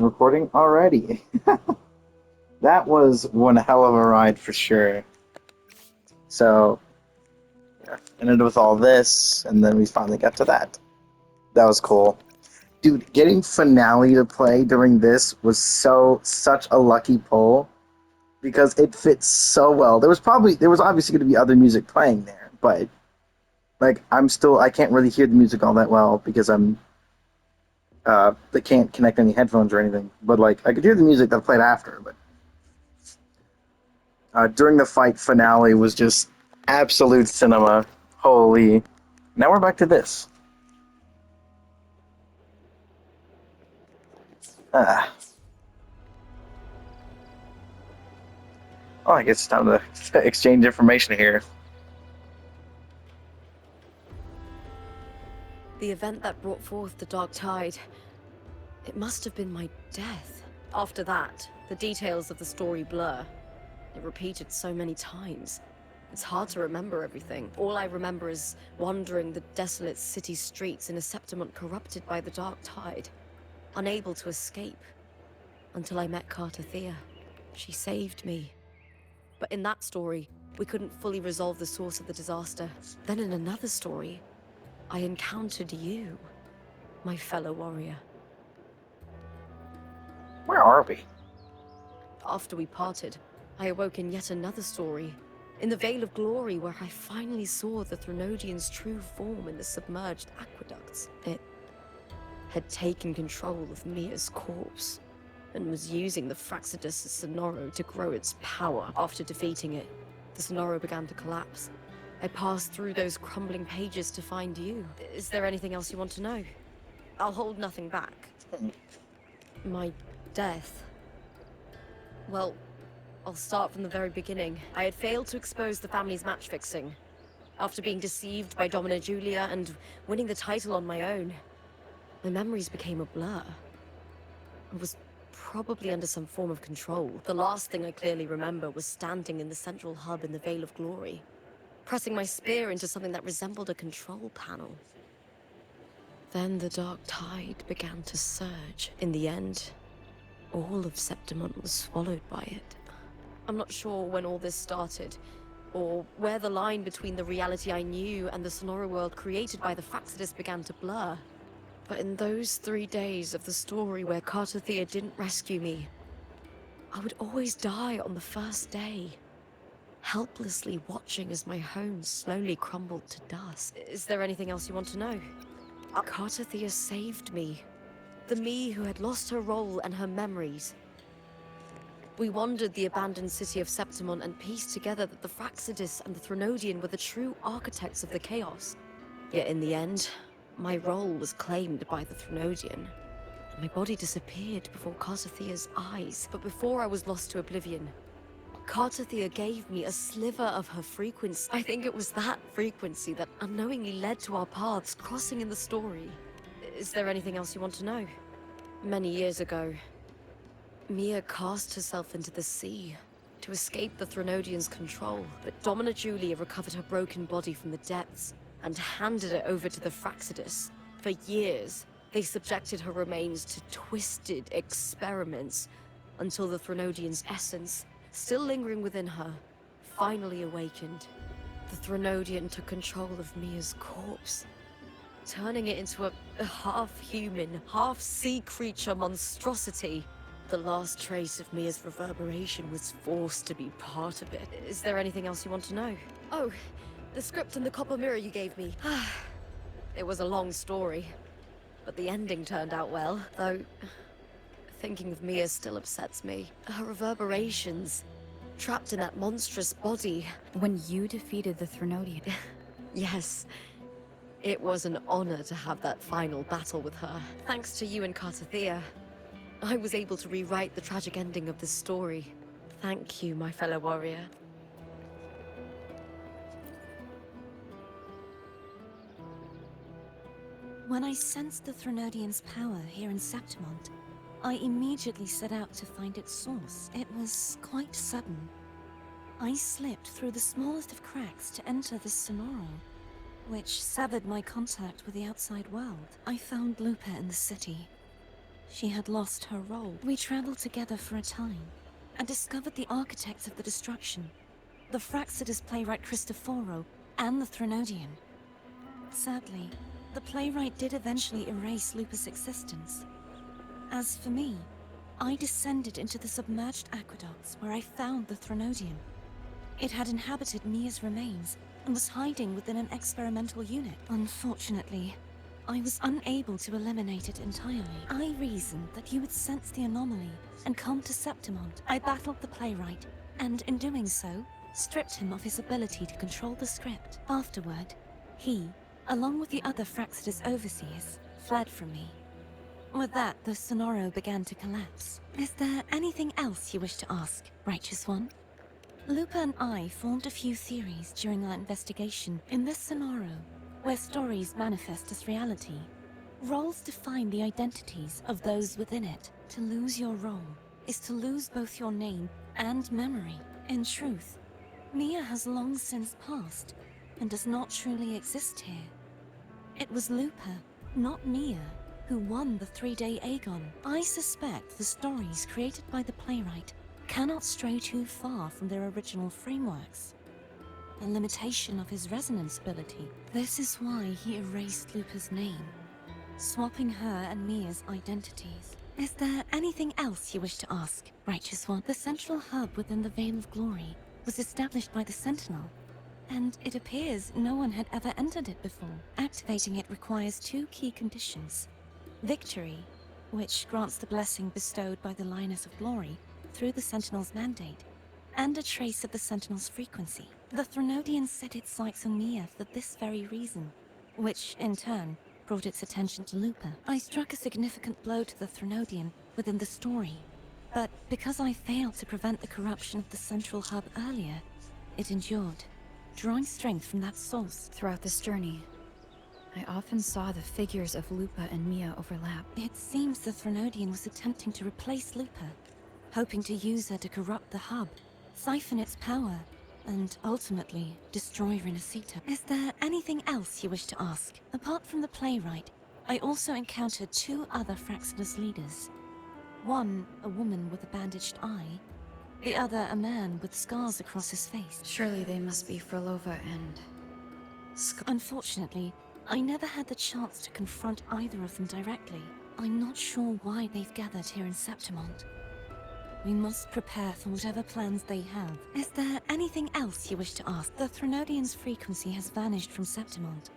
Recording already. That was one hell of a ride for sure. So, yeah, ended with all this, and then we finally got to that. That was cool. Dude, getting Finale to play during this was such a lucky pull because it fits so well. There was obviously going to be other music playing there, but like I can't really hear the music all that well because I can't connect any headphones or anything. But like I could hear the music that played after, but during the fight finale was just absolute cinema. Holy. Now we're back to this. Ah. Oh, I guess it's time to exchange information here. The event that brought forth the Dark Tide. It must have been my death. After that, the details of the story blur. It repeated so many times. It's hard to remember everything. All I remember is wandering the desolate city streets in a Septimont corrupted by the Dark Tide, unable to escape, until I met Cartathea. She saved me. But in that story, we couldn't fully resolve the source of the disaster. Then in another story, I encountered you, my fellow warrior. Where are we? After we parted, I awoke in yet another story. In the Vale of Glory, where I finally saw the Threnodian's true form in the submerged aqueducts. It had taken control of Mia's corpse, and was using the Fraxidus Sonoro to grow its power. After defeating it, the Sonoro began to collapse. I passed through those crumbling pages to find you. Is there anything else you want to know? I'll hold nothing back. My death. Well, I'll start from the very beginning. I had failed to expose the family's match-fixing. After being deceived by Domina Julia and winning the title on my own, my memories became a blur. I was probably under some form of control. The last thing I clearly remember was standing in the central hub in the Vale of Glory, pressing my spear into something that resembled a control panel. Then the Dark Tide began to surge. In the end, all of Septimont was swallowed by it. I'm not sure when all this started, or where the line between the reality I knew and the Sonora world created by the Fraxidus began to blur. But in those 3 days of the story where Cartathea didn't rescue me, I would always die on the first day, helplessly watching as my home slowly crumbled to dust. Is there anything else you want to know? Cartathea saved me. The me who had lost her role and her memories. We wandered the abandoned city of Septimon and pieced together that the Fraxidus and the Threnodian were the true architects of the chaos. Yet in the end, my role was claimed by the Threnodian. My body disappeared before Cartathea's eyes, but before I was lost to oblivion, Cartathea gave me a sliver of her frequency. I think it was that frequency that unknowingly led to our paths crossing in the story. Is there anything else you want to know? Many years ago, Mia cast herself into the sea to escape the Threnodian's control, but Domina Julia recovered her broken body from the depths and handed it over to the Fraxidus. For years, they subjected her remains to twisted experiments until the Threnodian's essence, still lingering within her, finally awakened. The Threnodian took control of Mia's corpse, turning it into a half-human, half-sea creature monstrosity. The last trace of Mia's reverberation was forced to be part of it. Is there anything else you want to know? Oh, the script and the copper mirror you gave me. It was a long story, but the ending turned out well, though thinking of Mia still upsets me. Her reverberations, trapped in that monstrous body. When you defeated the Threnodian. Yes, it was an honor to have that final battle with her. Thanks to you and Cartathea, I was able to rewrite the tragic ending of this story. Thank you, my fellow warrior. When I sensed the Threnodian's power here in Septimont, I immediately set out to find its source. It was quite sudden. I slipped through the smallest of cracks to enter the Sonoro, which severed my contact with the outside world. I found Lupa in the city. she had lost her role. We traveled together for a time and discovered the architects of the destruction, the Fraxidus playwright Christophoro and the Threnodian. Sadly, the playwright did eventually erase Lupus' existence. As for me, I descended into the submerged aqueducts where I found the Threnodian. It had inhabited Mia's remains and was hiding within an experimental unit. Unfortunately, I was unable to eliminate it entirely. I reasoned that you would sense the anomaly and come to Septimont. I battled the playwright, and in doing so, stripped him of his ability to control the script. Afterward, he, along with the other Fraxidus overseers, fled from me. With that, the Sonoro began to collapse. Is there anything else you wish to ask, Righteous One? Lupa and I formed a few theories during our investigation in this Sonoro, where stories manifest as reality. Roles define the identities of those within it. To lose your role is to lose both your name and memory. In truth, Mia has long since passed and does not truly exist here. It was Lupa, not Mia, who won the 3-day Aegon. I suspect the stories created by the playwright cannot stray too far from their original frameworks. The limitation of his resonance ability. This is why he erased Lupa's name, swapping her and Mia's identities. Is there anything else you wish to ask, Righteous One? The central hub within the Veil of Glory was established by the Sentinel, and it appears no one had ever entered it before. Activating it requires 2 key conditions. Victory, which grants the blessing bestowed by the Lioness of Glory through the Sentinel's mandate, and a trace of the Sentinel's frequency. The Threnodian set its sights on Mia for this very reason, which, in turn, brought its attention to Lupa. I struck a significant blow to the Threnodian within the story, but because I failed to prevent the corruption of the central hub earlier, it endured, drawing strength from that source. Throughout this journey, I often saw the figures of Lupa and Mia overlap. It seems the Threnodian was attempting to replace Lupa, hoping to use her to corrupt the hub, siphon its power, and ultimately destroy Renacita. Is there anything else you wish to ask? Apart from the playwright, I also encountered 2 other Fraxidus leaders. One, a woman with a bandaged eye, the other a man with scars across his face. Surely they must be Frolova and... Unfortunately, I never had the chance to confront either of them directly. I'm not sure why they've gathered here in Septimont. We must prepare for whatever plans they have. Is there anything else you wish to ask? The Threnodian's frequency has vanished from Septimont,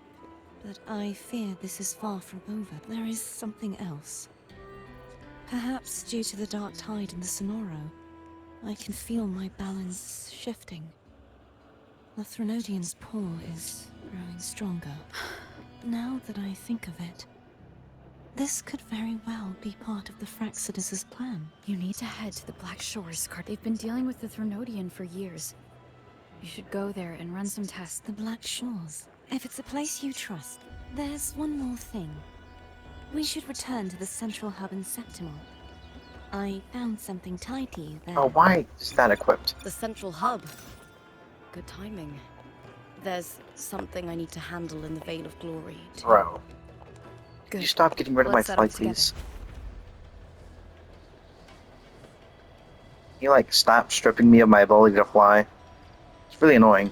but I fear this is far from over. There is something else. Perhaps due to the dark tide in the Sonoro, I can feel my balance shifting. The Threnodian's paw is growing stronger. Now that I think of it, this could very well be part of the Fraxidus' plan. You need to head to the Black Shores. They've been dealing with the Threnodian for years. You should go there and run some tests. The Black Shores. If it's a place you trust, there's one more thing. We should return to the central hub in Septimont. I found something tied to you there. Oh, why is that equipped? The central hub. Good timing. There's something I need to handle in the Veil of Glory, too. Bro. Good. You stop getting rid of my Let's set up flighties. You like stop stripping me of my ability to fly. It's really annoying.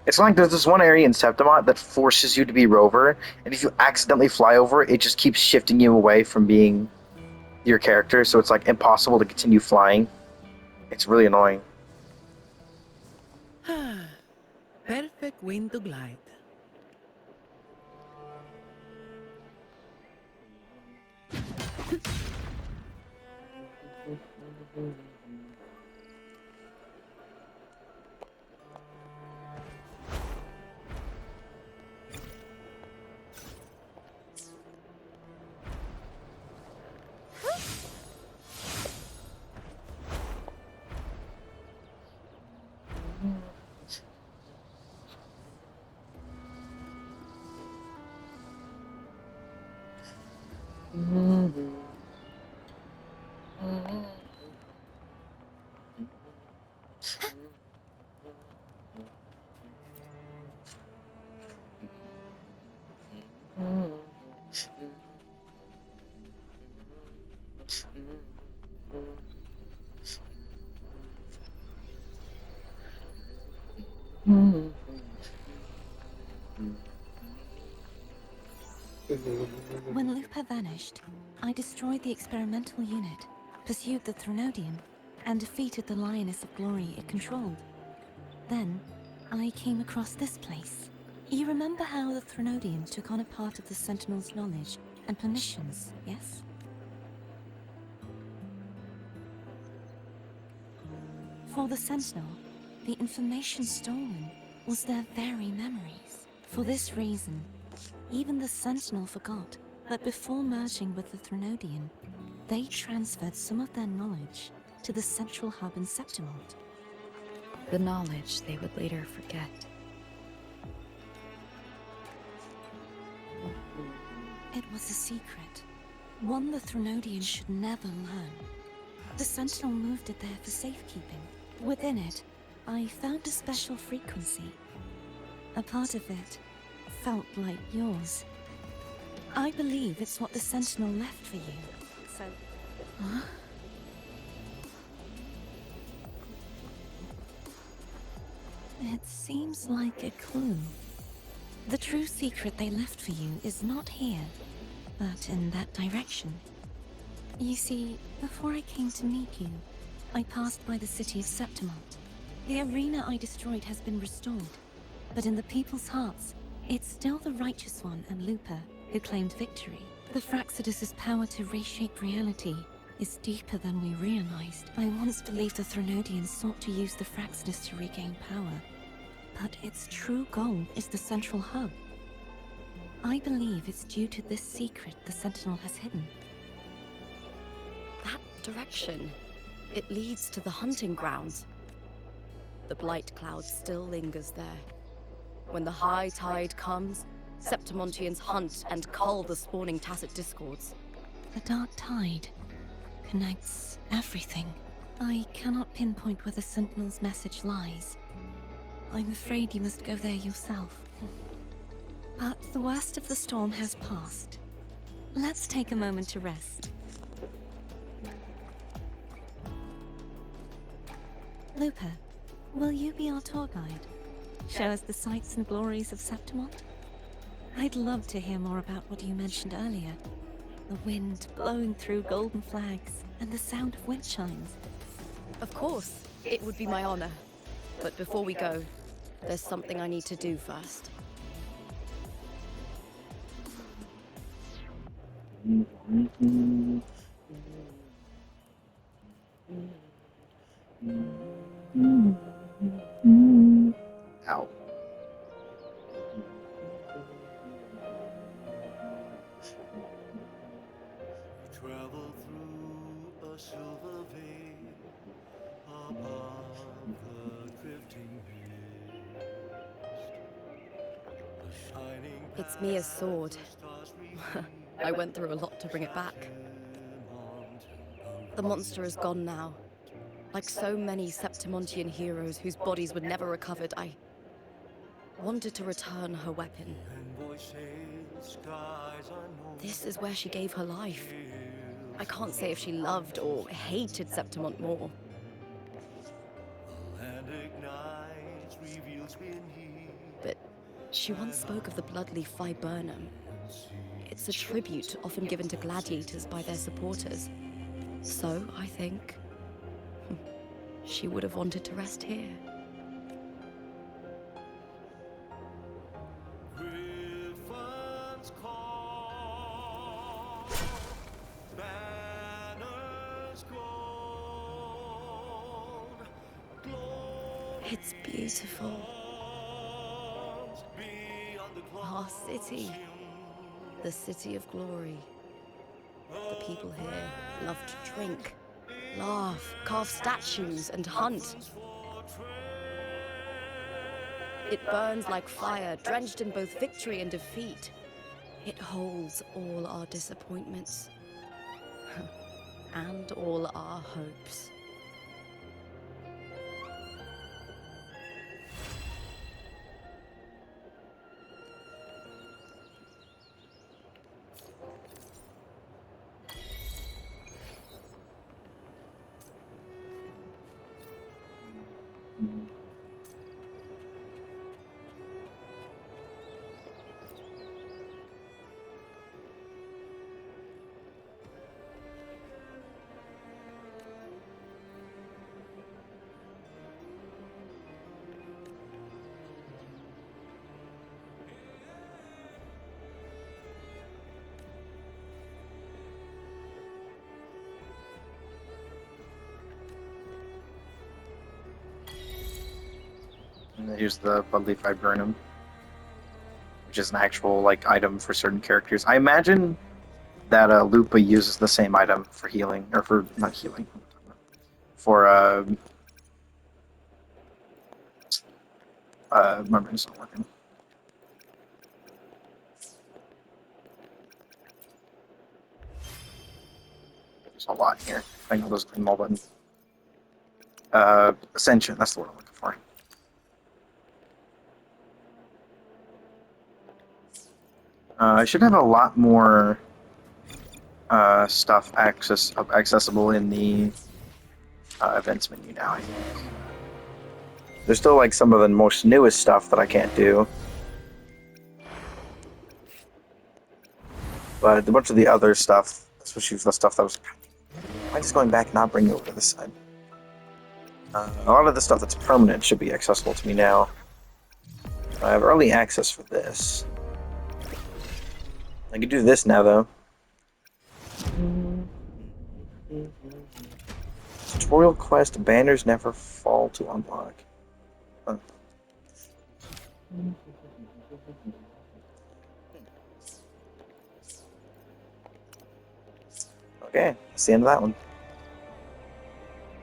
It's like there's this one area in Septimont that forces you to be Rover, and if you accidentally fly over, it just keeps shifting you away from being your character, so it's like impossible to continue flying. It's really annoying. Perfect wind to glide. When Lupa vanished, I destroyed the experimental unit, pursued the Threnodian, and defeated the Lioness of Glory it controlled. Then, I came across this place. You remember how the Threnodian took on a part of the Sentinel's knowledge and permissions, yes? For the Sentinel, the information stolen was their very memories. For this reason, even the Sentinel forgot that before merging with the Threnodian, they transferred some of their knowledge to the central hub in Septimont. The knowledge they would later forget. It was a secret, one the Threnodian should never learn. The Sentinel moved it there for safekeeping. Within it, I found a special frequency. A part of it felt like yours. I believe it's what the Sentinel left for you. So... Huh? It seems like a clue. The true secret they left for you is not here, but in that direction. You see, before I came to meet you, I passed by the city of Septimont. The arena I destroyed has been restored, but in the people's hearts, it's still the Righteous One and Lupa who claimed victory. The Fraxidus' power to reshape reality is deeper than we realized. I once believed the Threnodians sought to use the Fraxidus to regain power, but its true goal is the central hub. I believe it's due to this secret the Sentinel has hidden. That direction. It leads to the hunting grounds. The blight cloud still lingers there. When the high tide comes, Septimontians hunt and cull the spawning Tacet Discords. The dark tide connects everything. I cannot pinpoint where the Sentinel's message lies. I'm afraid you must go there yourself. But the worst of the storm has passed. Let's take a moment to rest. Lupa, will you be our tour guide? Show us the sights and glories of Septimont? I'd love to hear more about what you mentioned earlier. The wind blowing through golden flags and the sound of wind chimes. Of course, it would be my honor. But before we go, there's something I need to do first. Ow. Travel through a silver veil above the drifting mist. The shining It's Mia's sword. stars reveal I went through a lot to bring it back. The monster is gone now. Like so many Septimontian heroes whose bodies were never recovered, I wanted to return her weapon. and voices, skies unknown. This is where she gave her life. I can't say if she loved or hated Septimont more. The land ignites, reveals beneath. But she once spoke of the bloodleaf viburnum. It's a tribute often given to gladiators by their supporters. So, I think, she would have wanted to rest here. Griffins call, banners gold, It's beautiful. beyond the Our city. The city of glory. The people here love to drink, laugh, carve statues, and hunt. It burns like fire, drenched in both victory and defeat. It holds all our disappointments. And all our hopes. And then here's the Bloodleaf Viburnum, which is an actual like item for certain characters. I imagine that Lupa uses the same item for healing, or for not healing, for my brain's not working. There's a lot here. I know those green mall buttons. Ascension, that's the word I'm looking for. I should have a lot more stuff accessible in the events menu now, I think. There's still like some of the most newest stuff that I can't do. But a bunch of the other stuff, especially the stuff that was... I'm just going back and not bringing it over to this side. A lot of the stuff that's permanent should be accessible to me now. I have early access for this. I can do this now, though. Tutorial quest, banners never fall to unlock. Huh. Okay, that's the end of that one.